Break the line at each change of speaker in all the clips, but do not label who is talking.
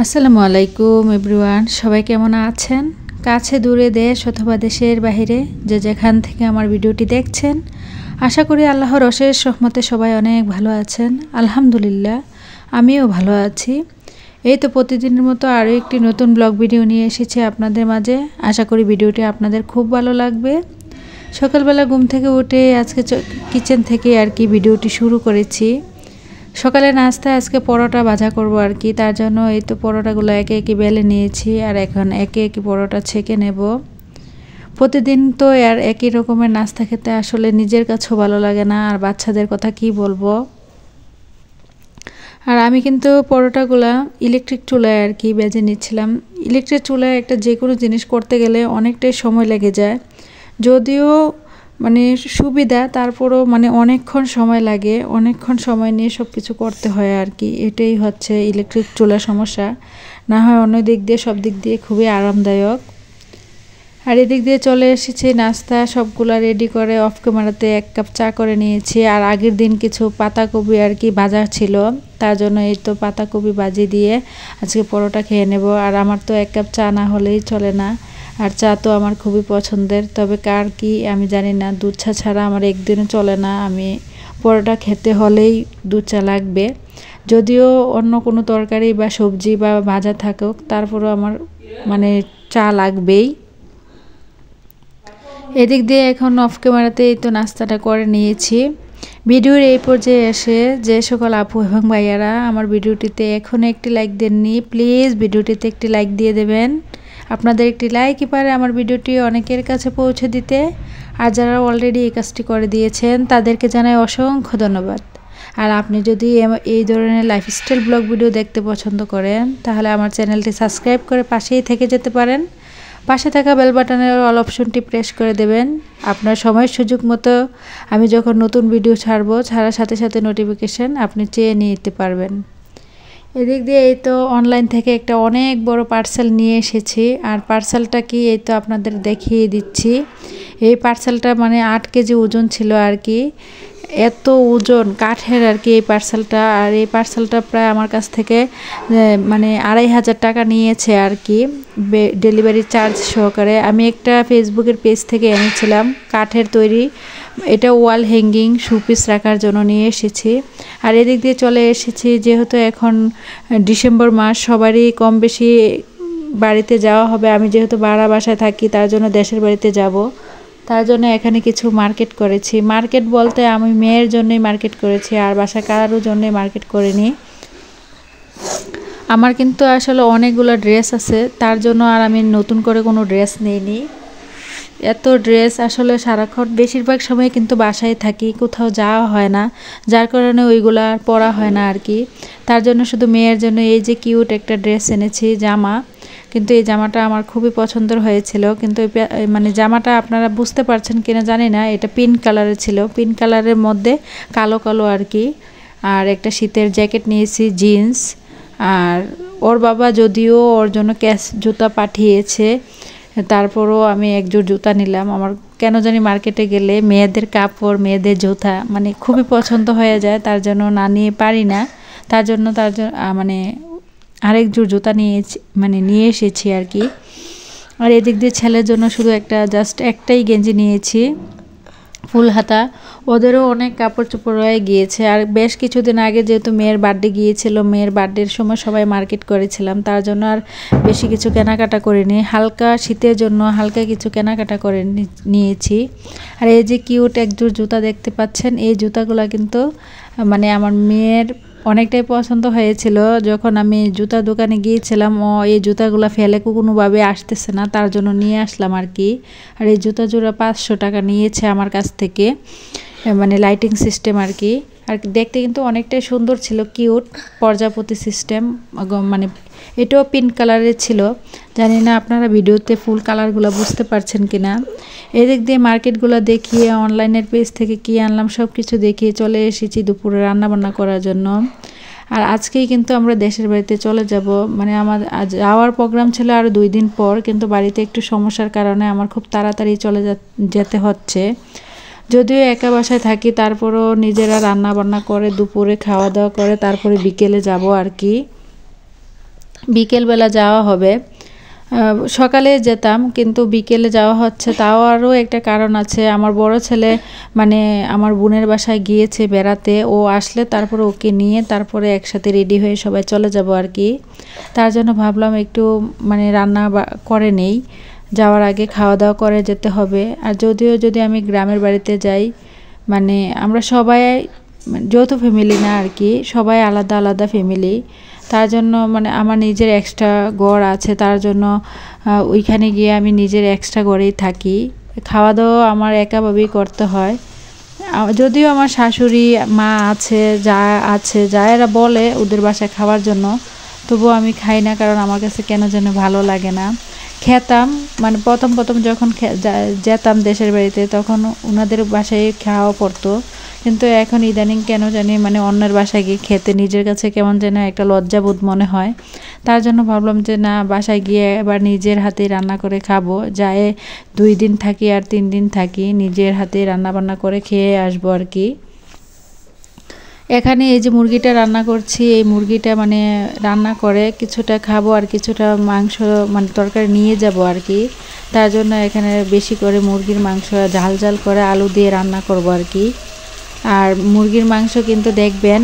আসসালামু আলাইকুম এভরিওয়ান, সবাই কেমন আছেন? কাছে দূরে দেশ অথবা দেশের বাইরে যে যেখান থেকে আমার ভিডিওটি দেখছেন, আশা করি আল্লাহর অশেষ রহমতে সবাই অনেক ভালো আছেন। আলহামদুলিল্লাহ, আমিও ভালো আছি। এই তো প্রতিদিনের মতো আরও একটি নতুন ব্লগ ভিডিও নিয়ে এসেছি আপনাদের মাঝে। আশা করি ভিডিওটি আপনাদের খুব ভালো লাগবে। সকালবেলা ঘুম থেকে উঠে আজকে কিচেন থেকে আর কি ভিডিওটি শুরু করেছি। সকালে নাস্তায় আজকে পরোটা ভাজা করব আর কি, তার জন্য এই তো পরোটাগুলো একে একে বেলে নিয়েছি আর এখন একে একে পরোটা ছেঁকে নেব। প্রতিদিন তো আর একই রকমের নাস্তা খেতে আসলে নিজের কাছেও ভালো লাগে না, আর বাচ্চাদের কথা কি বলবো। আর আমি কিন্তু পরোটাগুলা ইলেকট্রিক চুলায় আর কি ভেজে নিচ্ছিলাম। ইলেকট্রিক চুলায় একটা যে কোনো জিনিস করতে গেলে অনেকটাই সময় লেগে যায়, যদিও মানে সুবিধা, তারপরও মানে অনেকক্ষণ সময় লাগে, অনেকক্ষণ সময় নিয়ে সব কিছু করতে হয় আর কি। এটাই হচ্ছে ইলেকট্রিক চুলার সমস্যা। না হয় অন্য দিক দিয়ে সব দিক দিয়ে খুবই আরামদায়ক। আর এদিক দিয়ে চলে এসেছি নাস্তা সবগুলা রেডি করে অফ ক্যামেরাতে 1 কাপ চা করে নিয়েছি। আর আগের দিন কিছু পাতাকপি আর কি ভাজা ছিল, তার জন্য এই তো পাতাকপি ভাজি দিয়ে আজকে পরোটা খেয়ে নেব। আর আমার তো 1 কাপ চা না হলেই চলে না, আর চা তো আমার খুবই পছন্দের। তবে কার কি আমি জানি না, দুধ চা ছাড়া আমার একদিনও চলে না। আমি পরোটা খেতে হলেই দুধ চা লাগবে, যদিও অন্য কোনো তরকারি বা সবজি বা ভাজা থাকুক, তারপরও আমার মানে চা লাগবেই। এদিক দিয়ে এখন অফ ক্যামেরাতে এই তো নাস্তাটা করে নিয়েছি। ভিডিওর এই পর্যায়ে এসে যে সকল আপু এবং ভাইয়ারা আমার ভিডিওটিতে এখনও একটি লাইক দেননি, প্লিজ ভিডিওটিতে একটি লাইক দিয়ে দেবেন। আপনাদের একটি লাইকই পারে আমার ভিডিওটি অনেকের কাছে পৌঁছে দিতে। আর যারা অলরেডি এই কাজটি করে দিয়েছেন তাদেরকে জানাই অসংখ্য ধন্যবাদ। আর আপনি যদি এই ধরনের লাইফস্টাইল ব্লগ ভিডিও দেখতে পছন্দ করেন, তাহলে আমার চ্যানেলটি সাবস্ক্রাইব করে পাশেই থেকে যেতে পারেন। পাশে থাকা বেল বাটনের অল অপশনটি প্রেস করে দেবেন। আপনার সময় সুযোগ মতো আমি যখন নতুন ভিডিও ছাড়ার সাথে সাথে নোটিফিকেশন আপনি চেয়ে নিতে পারবেন। এদিক দিয়ে এই তো অনলাইন থেকে একটা অনেক বড় পার্সেল নিয়ে এসেছি। আর পার্সেলটা কি এই তো আপনাদের দেখিয়ে দিচ্ছি। এই পার্সেলটা মানে 8 কেজি ওজন ছিল আর কি, এত ওজন কাঠের আর কি এই পার্সেলটা। আর এই পার্সেলটা প্রায় আমার কাছ থেকে মানে 2500 টাকা নিয়েছে আর কি, ডেলিভারি চার্জ সহকারে। আমি একটা ফেসবুকের পেজ থেকে এনেছিলাম কাঠের তৈরি, এটা ওয়াল হ্যাঙ্গিং শোপিস রাখার জন্য নিয়ে এসেছি। আর এদিক দিয়ে চলে এসেছি, যেহেতু এখন ডিসেম্বর মাস, সবারই কম বেশি বাড়িতে যাওয়া হবে। আমি যেহেতু ভাড়া বাসায় থাকি, তার জন্য দেশের বাড়িতে যাব, তার জন্য এখানে কিছু মার্কেট করেছি। মার্কেট বলতে আমি মেয়ের জন্যই মার্কেট করেছি, আর বাসায় কারোর জন্যই মার্কেট করিনি। আমার কিন্তু আসলে অনেকগুলো ড্রেস আছে, তার জন্য আর আমি নতুন করে কোনো ড্রেস নেইনি। এত ড্রেস আসলে সারাক্ষণ বেশিরভাগ সময় কিন্তু বাসায় থাকি, কোথাও যাওয়া হয় না, যার কারণে ওইগুলো আর পরা হয় না আর কি। তার জন্য শুধু মেয়ের জন্য এই যে কিউট একটা ড্রেস এনেছি, জামা। কিন্তু এই জামাটা আমার খুবই পছন্দের হয়েছিল, কিন্তু মানে জামাটা আপনারা বুঝতে পারছেন কিনা জানি না, এটা পিঙ্ক কালারের ছিল, পিঙ্ক কালারের মধ্যে কালো কালো আর কি। আর একটা শীতের জ্যাকেট নিয়েছি, জিন্স। আর ওর বাবা যদিও ওর জন্য ক্যাশ জুতা পাঠিয়েছে, তারপরও আমি একজোড় জুতা নিলাম। আমার কেন জানি মার্কেটে গেলে মেয়েদের কাপড়, মেয়েদের জুতা মানে খুবই পছন্দ হয়ে যায়, তার জন্য না নিয়ে পারি না। তার জন্য মানে আরেক জোড় জুতা নিয়ে এসেছি আর কি। আর এদিক দিয়ে ছেলের জন্য শুধু জাস্ট একটাই গেঞ্জি নিয়েছি, ফুল হাতা। ওদেরও অনেক কাপড় চোপড় রয়ে গিয়েছে। আর বেশ কিছুদিন আগে যেহেতু মেয়ের বার্থডে গিয়েছিল, মেয়ের বার্থডের সময় সবাই মার্কেট করেছিলাম, তার জন্য আর বেশি কিছু কেনাকাটা করিনি। হালকা শীতের জন্য হালকা কিছু কেনাকাটা করে নিয়েছি। আর এই যে কিউট একজোড় জুতা দেখতে পাচ্ছেন, এই জুতাগুলো কিন্তু মানে আমার মেয়ের অনেকটাই পছন্দ হয়েছিল। যখন আমি জুতা দোকানে গিয়েছিলাম, এই জুতাগুলো ফেলে কোনোভাবে আসতেছে না, তার জন্য নিয়ে আসলাম আর কি। আর এই জুতা জোড়া 500 টাকা নিয়েছে আমার কাছ থেকে, মানে লাইটিং সিস্টেম আর কি। আর দেখতে কিন্তু অনেকটাই সুন্দর ছিল, কিউট প্রজাপতি সিস্টেম, মানে এটাও পিঙ্ক কালারের ছিল। জানি না আপনারা ভিডিওতে ফুল কালারগুলো বুঝতে পারছেন কিনা। এদিক দিয়ে মার্কেটগুলো দেখিয়ে অনলাইনের পেজ থেকে কি আনলাম সব কিছু দেখিয়ে চলে এসেছি দুপুরে রান্নাবান্না করার জন্য। আর আজকেই কিন্তু আমরা দেশের বাড়িতে চলে যাব, মানে আমার যাওয়ার প্রোগ্রাম ছিল আরও 2 দিন পর, কিন্তু বাড়িতে একটু সমস্যার কারণে আমার খুব তাড়াতাড়ি যেতে হচ্ছে। যদিও একা বাসায় থাকি, তারপরও নিজেরা রান্না বান্না করে দুপুরে খাওয়া দাওয়া করে তারপরে বিকেলে যাব আর কি। বিকেলবেলা যাওয়া হবে। সকালে যেতাম কিন্তু বিকেলে যাওয়া হচ্ছে, তাও আরও একটা কারণ আছে। আমার বড় ছেলে মানে আমার বোনের বাসায় গিয়েছে বেড়াতে, ও আসলে তারপরে ওকে নিয়ে তারপরে একসাথে রেডি হয়ে সবাই চলে যাব আর কি। তার জন্য ভাবলাম একটু মানে রান্না করে নেই, যাওয়ার আগে খাওয়া দাওয়া করে যেতে হবে। আর যদি আমি গ্রামের বাড়িতে যাই, মানে আমরা সবাই যৌথ ফ্যামিলি না আর কি, সবাই আলাদা আলাদা ফ্যামিলি। তার জন্য মানে আমার নিজের এক্সট্রা ঘর আছে, তার জন্য ওইখানে গিয়ে আমি নিজের এক্সট্রা ঘরেই থাকি। খাওয়া দাওয়া আমার একাভাবেই করতে হয়। যদিও আমার শাশুড়ি মা আছে, যা এরা বলে ওদের বাসায় খাওয়ার জন্য, তবুও আমি খাই না, কারণ আমার কাছে কেন যেন ভালো লাগে না। খেতাম মানে প্রথম যখন যেতাম দেশের বাড়িতে, তখন ওনাদের বাসায় খাওয়া পড়তো, কিন্তু এখন ইদানিং কেন জানি মানে অন্যের বাসায় গিয়ে খেতে নিজের কাছে কেমন যেন একটা লজ্জাবোধ মনে হয়। তার জন্য ভাবলাম যে না, বাসায় গিয়ে এবার নিজের হাতে রান্না করে খাবো। যায় 2 দিন থাকি আর 3 দিন থাকি, নিজের হাতে রান্না বান্না করে খেয়ে আসবো আর কি। এখানে এই যে মুরগিটা রান্না করছি, এই মুরগিটা মানে রান্না করে কিছুটা খাবো আর কিছুটা মাংস মানে তরকারি নিয়ে যাব আর কি। তার জন্য এখানে বেশি করে মুরগির মাংস ঝাল করে আলু দিয়ে রান্না করব আর কি। আর মুরগির মাংস কিন্তু দেখবেন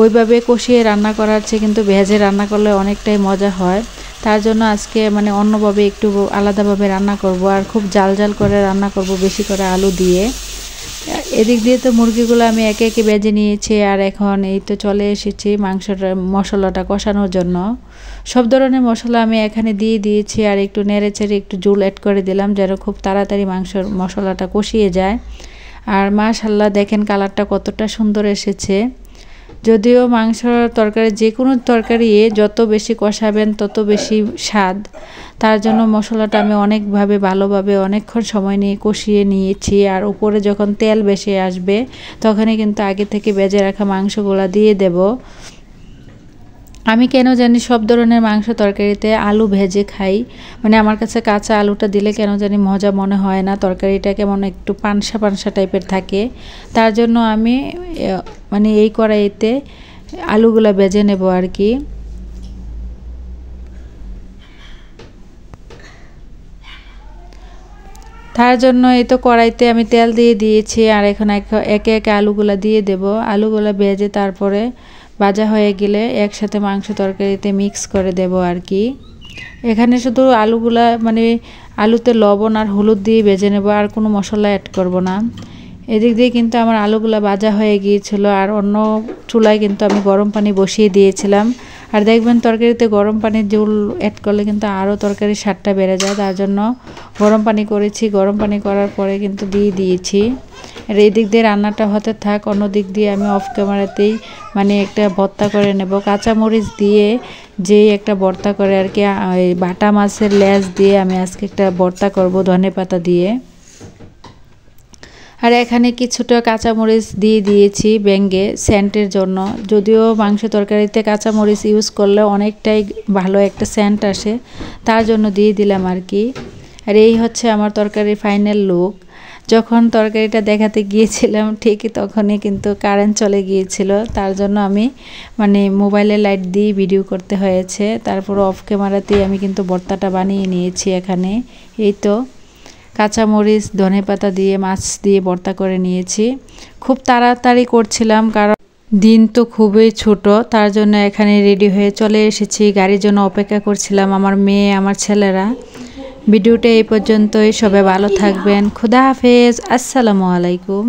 ওইভাবে কষিয়ে রান্না করার চেয়ে কিন্তু ভেজে রান্না করলে অনেকটাই মজা হয়। তার জন্য আজকে মানে অন্যভাবে একটু আলাদাভাবে রান্না করব, আর খুব জাল করে রান্না করব, বেশি করে আলু দিয়ে। এদিক দিয়ে তো মুরগিগুলো আমি একে একে ভেজে নিয়েছি, আর এখন এই তো চলে এসেছি মাংসটা মশলাটা কষানোর জন্য। সব ধরনের মশলা আমি এখানে দিয়ে দিয়েছি, আর একটু নেড়ে চেড়ে একটু জল অ্যাড করে দিলাম যেন খুব তাড়াতাড়ি মশলাটা কষিয়ে যায়। আর মাশাআল্লাহ দেখেন কালারটা কতটা সুন্দর এসেছে। যদিও মাংস তরকারি, যে কোনো তরকারি যত বেশি কষাবেন তত বেশি স্বাদ। তার জন্য মশলাটা আমি ভালোভাবে অনেকক্ষণ সময় নিয়ে কষিয়ে নিয়েছি। আর উপরে যখন তেল বেশি আসবে তখনই কিন্তু আগে থেকে ভেজে রাখা মাংসগুলা দিয়ে দেব। আমি কেন জানি সব ধরনের মাংস তরকারিতে আলু ভেজে খাই, মানে আমার কাছে কাঁচা আলুটা দিলে কেন জানি মজা মনে হয় না, তরকারিটা কেমন একটু পানসা টাইপের থাকে। তার জন্য আমি মানে এই কড়াইতে আলুগুলা ভেজে নেব আর কি। তার জন্য এই তো কড়াইতে আমি তেল দিয়ে দিয়েছি, আর এখন একে একে আলুগুলা দিয়ে দেব। আলুগুলা ভেজে তারপরে ভাজা হয়ে গেলে একসাথে মাংস তরকারিতে মিক্স করে দেব আর কি। এখানে শুধু আলুগুলা মানে আলুতে লবণ আর হলুদ দিয়ে ভেজে নেব, আর কোনো মশলা অ্যাড করব না। এদিক দিয়ে কিন্তু আমার আলুগুলা ভাজা হয়ে গিয়েছিল, আর অন্য চুলায় কিন্তু আমি গরম পানি বসিয়ে দিয়েছিলাম। আর দেখবেন তরকারিতে গরম পানির ঝোল অ্যাড করলে কিন্তু আরও তরকারির স্বাদটা বেড়ে যায়। তার জন্য গরম পানি করেছি, গরম পানি করার পরে কিন্তু দিয়ে দিয়েছি। আর এই দিক দিয়ে রান্নাটা হতে থাক, অন্য দিক দিয়ে আমি অফ ক্যামেরাতেই মানে একটা ভর্তা করে নেব কাঁচামরিচ দিয়ে, যেই একটা ভর্তা করে আর কি। বাটা মাছের লেজ দিয়ে আমি আজকে একটা ভর্তা করব ধনেপাতা দিয়ে। আর এখানে কিছুটা কাঁচামরিচ দিয়ে দিয়েছি ভেঙে সেন্টের জন্য। যদিও মাংস তরকারিতে কাঁচামরিচ ইউজ করলে অনেকটাই ভালো একটা সেন্ট আসে, তার জন্য দিয়ে দিলাম আর কি। আর এই হচ্ছে আমার তরকারির ফাইনাল লুক। যখন তরকারিটা দেখাতে গিয়েছিলাম ঠিকই তখনই কিন্তু কারেন্ট চলে গিয়েছিল, তার জন্য আমি মানে মোবাইলে লাইট দিয়ে ভিডিও করতে হয়েছে। তারপর অফ ক্যামেরাতেই আমি কিন্তু ভর্তাটা বানিয়ে নিয়েছি এখানে। এই তো কাঁচামরিচ ধনেপাতা দিয়ে মাছ দিয়ে ভর্তা করে নিয়েছি। খুব তাড়াতাড়ি করছিলাম কারণ দিন তো খুবই ছোট, তার জন্য এখানে রেডি হয়ে চলে এসেছি। গাড়ির জন্য অপেক্ষা করছিলাম আমার মেয়ে আমার ছেলেরা। ভিডিওটা এই পর্যন্তই, সবাই ভালো থাকবেন। খুদা হাফেজ, আসসালামু আলাইকুম।